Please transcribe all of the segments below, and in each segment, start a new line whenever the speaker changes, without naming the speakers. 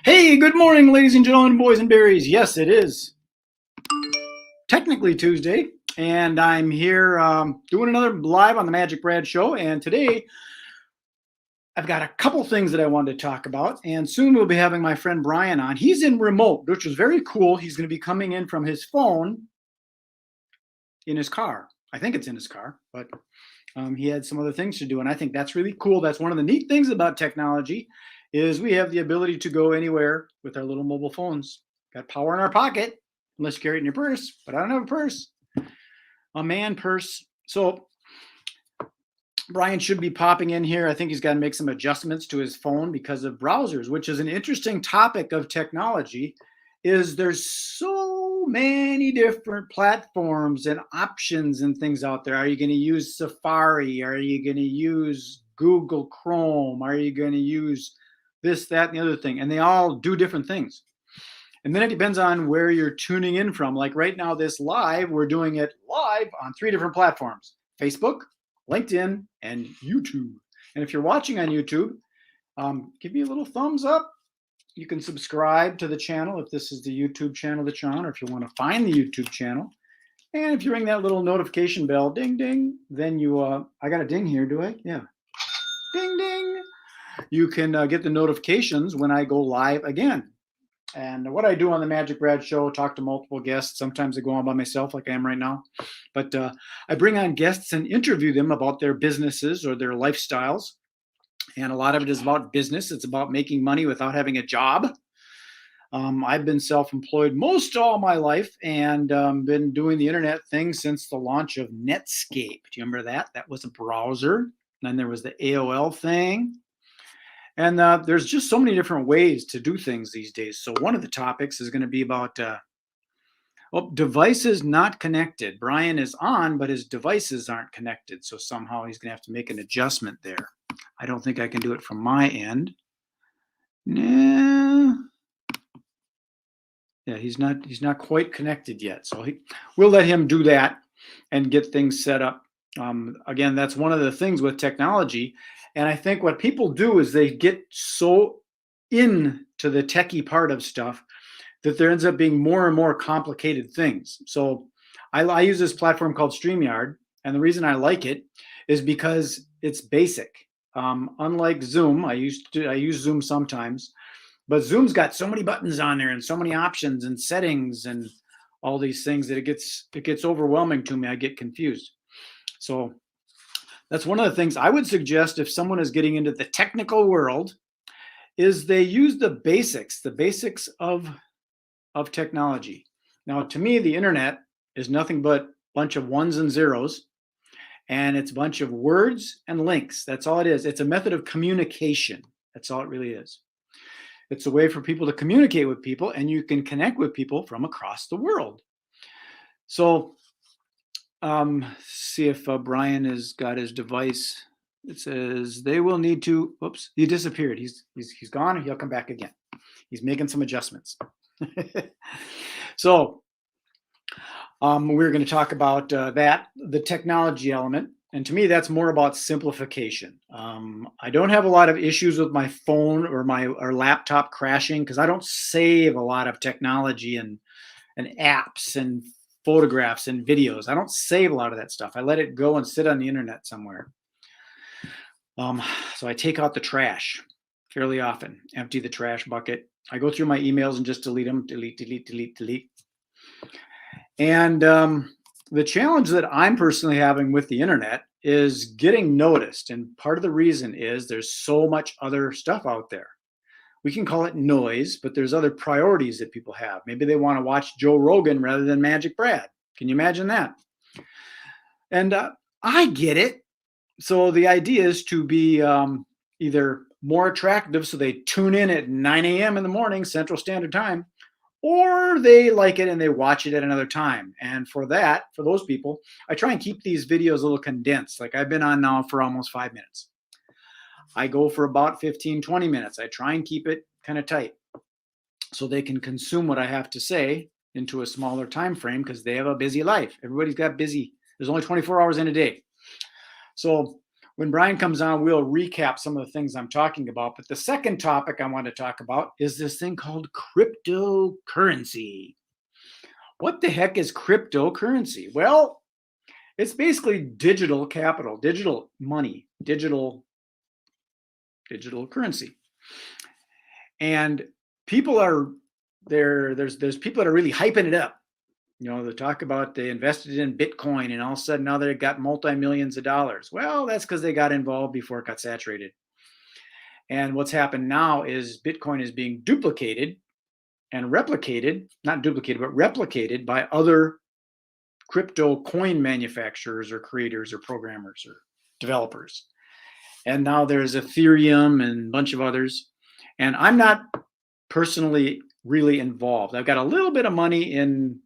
Hey, good morning, ladies and gentlemen, boys and berries. Yes, it is technically Tuesday, and I'm here doing another live on the Magic Brad Show. And today, I've got a couple things that I wanted to talk about, and soon we'll be having my friend Brian on. He's in remote, which is very cool. He's going to be coming in from his phone in his car. I think it's in his car, but he had some other things to do, and I think that's really cool. That's one of the neat things about technology is we have the ability to go anywhere with our little mobile phones. Got power in our pocket, unless you carry it in your purse, but I don't have a purse, a man purse. So Brian should be popping in here. I think he's got to make some adjustments to his phone because of browsers, which is an interesting topic of technology. Is there's so many different platforms and options and things out there. Are you going to use Safari? Are you going to use Google Chrome? Are you going to use this, that, and the other thing? And they all do different things. And then it depends on where you're tuning in from. Like right now, this live, we're doing it live on 3 different platforms: Facebook, LinkedIn, and YouTube. And if you're watching on YouTube, give me a little thumbs up. You can subscribe to the channel if this is the YouTube channel that you're on, or if you want to find the YouTube channel. And if you ring that little notification bell, ding, ding, then you, I got a ding here, do I? Yeah. Ding, ding. You can get the notifications when I go live again. And what I do on the Magic Brad Show, talk to multiple guests. Sometimes I go on by myself like I am right now. But I bring on guests and interview them about their businesses or their lifestyles. And a lot of it is about business. It's about making money without having a job. I've been self-employed most all my life and been doing the internet thing since the launch of Netscape. Do you remember that? That was a browser. And then there was the AOL thing. And there's just so many different ways to do things these days. So one of the topics is going to be about devices not connected. Brian is on, but his devices aren't connected. So somehow he's going to have to make an adjustment there. I don't think I can do it from my end. Nah. Yeah, he's not quite connected yet. So we'll let him do that and get things set up. Again, that's one of the things with technology. And I think what people do is they get so into the techie part of stuff that there ends up being more and more complicated things. So I use this platform called StreamYard. And the reason I like it is because it's basic. Unlike Zoom, I use Zoom sometimes, but Zoom's got so many buttons on there and so many options and settings and all these things that it gets overwhelming to me. I get confused. So that's one of the things I would suggest if someone is getting into the technical world is they use the basics of technology. Now, to me, the internet is nothing but a bunch of ones and zeros, and it's a bunch of words and links. That's all it is. It's a method of communication. That's all it really is. It's a way for people to communicate with people, and you can connect with people from across the world. So see if Brian has got his device. It says they will need to, oops, he disappeared. He's gone. He'll come back again. He's making some adjustments. So we're going to talk about the technology element. And to me, that's more about simplification. I don't have a lot of issues with my phone or laptop crashing because I don't save a lot of technology and apps and photographs and videos. I don't save a lot of that stuff. I let it go and sit on the internet somewhere. So I take out the trash fairly often, empty the trash bucket. I go through my emails and just delete them, delete. And the challenge that I'm personally having with the internet is getting noticed. And part of the reason is there's so much other stuff out there. We can call it noise, but there's other priorities that people have. Maybe they want to watch Joe Rogan rather than Magic Brad. Can you imagine that? And I get it. So the idea is to be either more attractive, so they tune in at 9 a.m. in the morning, Central Standard Time, or they like it and they watch it at another time. And for those people, I try and keep these videos a little condensed. Like I've been on now for almost 5 minutes. I go for about 15, 20 minutes. I try and keep it kind of tight so they can consume what I have to say into a smaller time frame because they have a busy life. Everybody's got busy. There's only 24 hours in a day. So when Brian comes on, we'll recap some of the things I'm talking about. But the second topic I want to talk about is this thing called cryptocurrency. What the heck is cryptocurrency? Well, it's basically digital capital, digital money, digital currency. And people are there's people that are really hyping it up. You know, they talk about they invested in Bitcoin and all of a sudden now they've got multi-millions of dollars. Well, that's because they got involved before it got saturated. And what's happened now is Bitcoin is being duplicated and replicated, not duplicated, but replicated by other crypto coin manufacturers or creators or programmers or developers. And now there's Ethereum and a bunch of others. And I'm not personally really involved. I've got a little bit of money in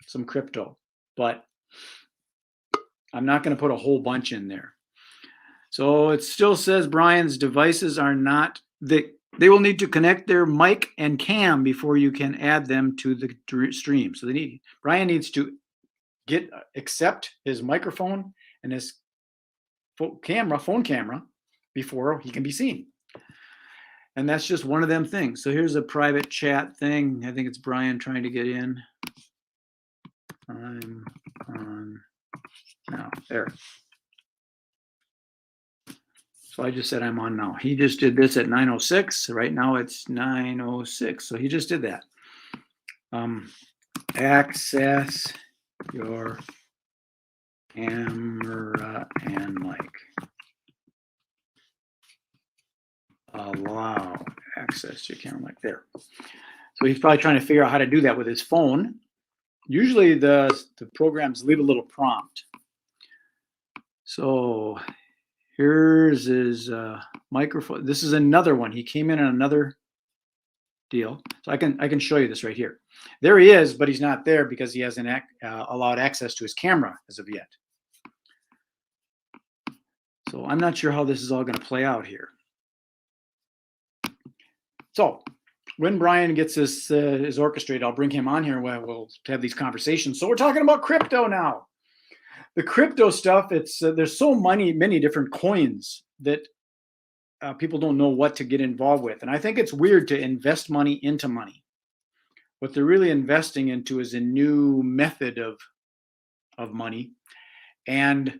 some crypto, but I'm not going to put a whole bunch in there. So it still says Brian's devices are not, they will need to connect their mic and cam before you can add them to the stream. So Brian needs to accept his microphone and his phone camera before he can be seen. And that's just one of them things. So here's a private chat thing. I think it's Brian trying to get in. I'm on now. There. So I just said I'm on now. He just did this at 9:06. Right now it's 9:06. So he just did that. Access your camera and mic. Allow access to your camera mic. There. So he's probably trying to figure out how to do that with his phone. Usually the programs leave a little prompt. So here's his microphone. This is another one. He came in on another deal. So I can show you this right here. There he is, but he's not there because he hasn't allowed access to his camera as of yet. So I'm not sure how this is all going to play out here. So when Brian gets his orchestrated, I'll bring him on here and we'll have these conversations. So we're talking about crypto now. The crypto stuff, there's so many different coins that people don't know what to get involved with. And I think it's weird to invest money into money. What they're really investing into is a new method of money. And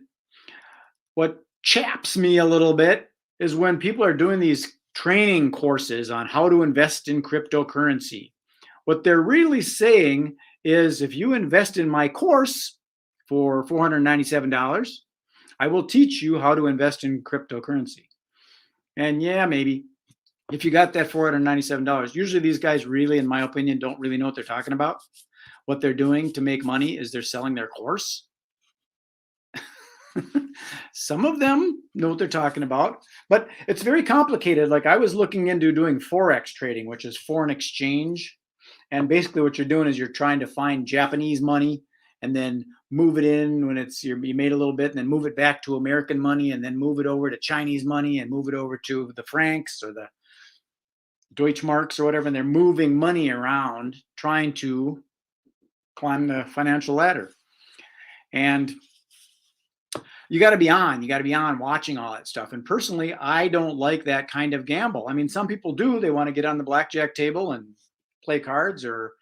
what chaps me a little bit is when people are doing these training courses on how to invest in cryptocurrency. What they're really saying is if you invest in my course for $497, I will teach you how to invest in cryptocurrency. And yeah, maybe if you got that $497, usually these guys really, in my opinion, don't really know what they're talking about. What they're doing to make money is they're selling their course. Some of them know what they're talking about, but it's very complicated. Like I was looking into doing Forex trading, which is foreign exchange. And basically what you're doing is you're trying to find Japanese money and then move it in when you made a little bit and then move it back to American money and then move it over to Chinese money and move it over to the francs or the Deutschmarks or whatever. And they're moving money around trying to climb the financial ladder. And you got to be on watching all that stuff. And personally, I don't like that kind of gamble. I mean, some people do. They want to get on the blackjack table and play cards or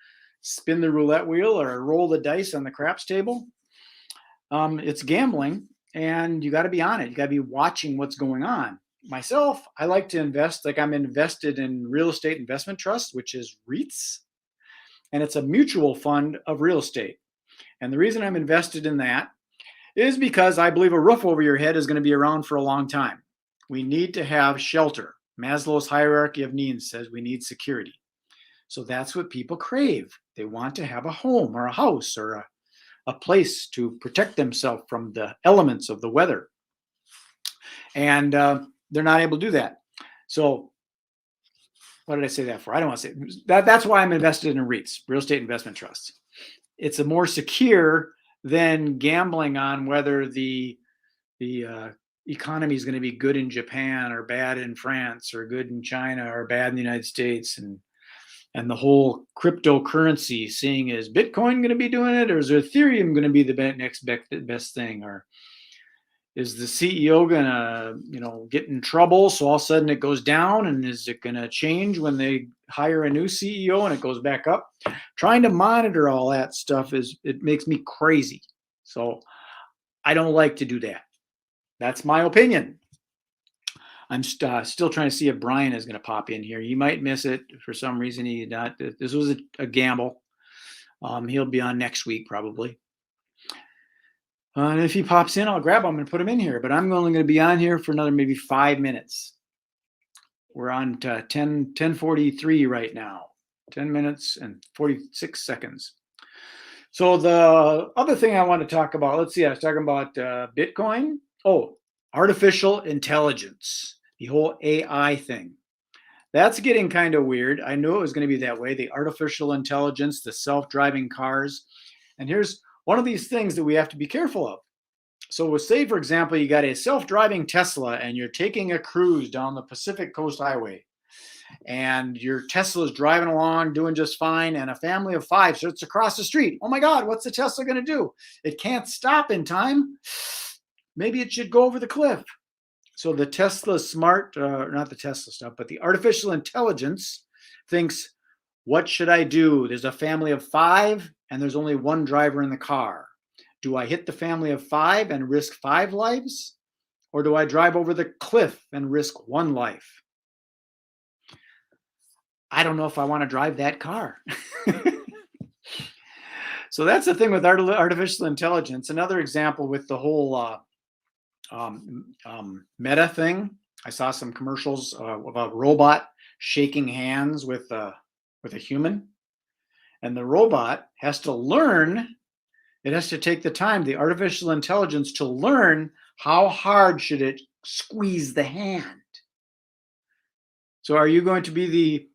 spin the roulette wheel or roll the dice on the craps table. It's gambling and you got to be on it. You got to be watching what's going on. Myself, I like to invest, like I'm invested in real estate investment trust, which is REITs. And it's a mutual fund of real estate. And the reason I'm invested in that is because I believe a roof over your head is going to be around for a long time. We need to have shelter. Maslow's hierarchy of needs says we need security. So that's what people crave. They want to have a home or a house or a place to protect themselves from the elements of the weather. And they're not able to do that. So what did I say that for? I don't want to say that. That's why I'm invested in REITs, real estate investment trusts. It's a more secure than gambling on whether the economy is going to be good in Japan or bad in France or good in China or bad in the United States, and the whole cryptocurrency, seeing is Bitcoin going to be doing it or is Ethereum going to be the next best thing? Or Is the CEO gonna, get in trouble? So all of a sudden it goes down, and is it gonna change when they hire a new CEO and it goes back up? Trying to monitor all that stuff it makes me crazy. So I don't like to do that. That's my opinion. I'm still trying to see if Brian is going to pop in here. He might miss it for some reason. He did not. This was a gamble. He'll be on next week probably. And if he pops in, I'll grab him and put him in here. But I'm only going to be on here for another maybe 5 minutes. We're on to 10:43 right now. 10 minutes and 46 seconds. So the other thing I want to talk about, let's see, I was talking about Bitcoin. Oh, artificial intelligence, the whole AI thing. That's getting kind of weird. I knew it was going to be that way. The artificial intelligence, the self-driving cars. And here's one of these things that we have to be careful of. So say, for example, you got a self-driving Tesla and you're taking a cruise down the Pacific Coast Highway. And your Tesla is driving along, doing just fine, and a family of 5 sits across the street. Oh my God, what's the Tesla going to do? It can't stop in time. Maybe it should go over the cliff. So the Tesla smart, not the Tesla stuff, but the artificial intelligence thinks, what should I do? There's a family of 5 and there's only one driver in the car. Do I hit the family of 5 and risk 5 lives? Or do I drive over the cliff and risk 1 life? I don't know if I want to drive that car. So that's the thing with artificial intelligence. Another example with the whole meta thing. I saw some commercials of a robot shaking hands with a human, and the robot has to learn. It has to take the time, the artificial intelligence, to learn how hard should it squeeze the hand. So are you going to be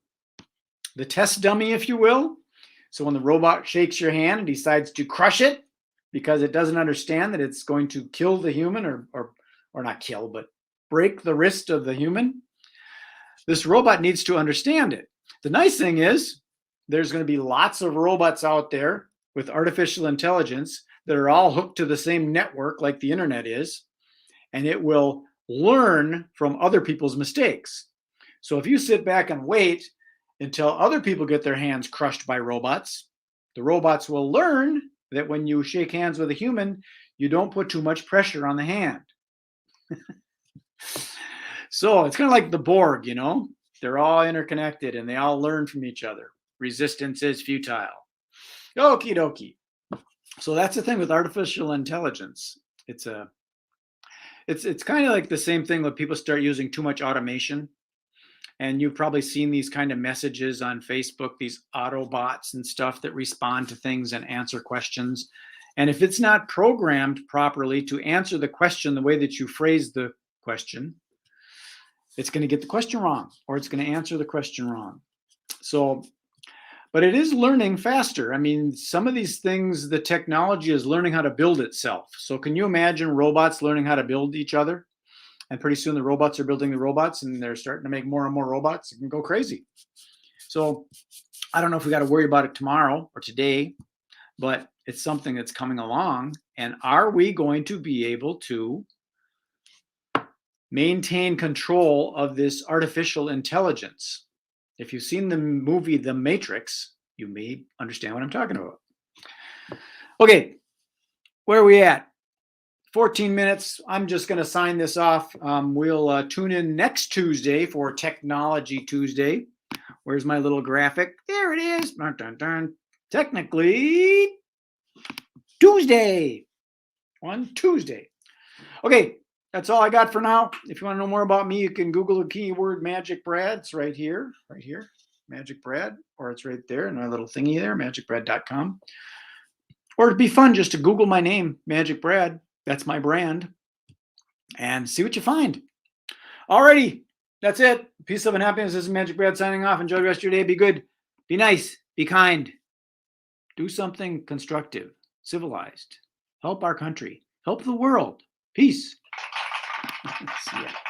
the test dummy, if you will? So when the robot shakes your hand and decides to crush it because it doesn't understand that it's going to kill the human, or not kill, but break the wrist of the human, this robot needs to understand it. The nice thing is there's going to be lots of robots out there with artificial intelligence that are all hooked to the same network like the internet is, and it will learn from other people's mistakes. So if you sit back and wait until other people get their hands crushed by robots, the robots will learn that when you shake hands with a human, you don't put too much pressure on the hand. So it's kind of like the Borg, they're all interconnected and they all learn from each other. Resistance is futile. Okie dokie. So that's the thing with artificial intelligence. It's kind of like the same thing when people start using too much automation. And you've probably seen these kind of messages on Facebook, these Autobots and stuff that respond to things and answer questions. And if it's not programmed properly to answer the question the way that you phrase the question, it's going to get the question wrong, or it's going to answer the question wrong. So, but it is learning faster. I mean, some of these things, the technology is learning how to build itself. So can you imagine robots learning how to build each other? And pretty soon the robots are building the robots, and they're starting to make more and more robots. It can go crazy. So I don't know if we got to worry about it tomorrow or today, but it's something that's coming along. And are we going to be able to maintain control of this artificial intelligence? If you've seen the movie The Matrix, you may understand what I'm talking about. Okay, where are we at? 14 minutes. I'm just going to sign this off. We'll tune in next Tuesday for Technology Tuesday. Where's my little graphic? There it is. Dun, dun, dun. Technically Tuesday. On Tuesday. Okay, that's all I got for now. If you want to know more about me, you can Google the keyword Magic Brad. It's right here, Magic Brad, or it's right there in my little thingy there, magicbrad.com. Or it'd be fun just to Google my name, Magic Brad. That's my brand. And see what you find. Alrighty, that's it. Peace, love, and happiness. This is Magic Brad signing off. Enjoy the rest of your day. Be good. Be nice. Be kind. Do something constructive, civilized. Help our country. Help the world. Peace. See ya.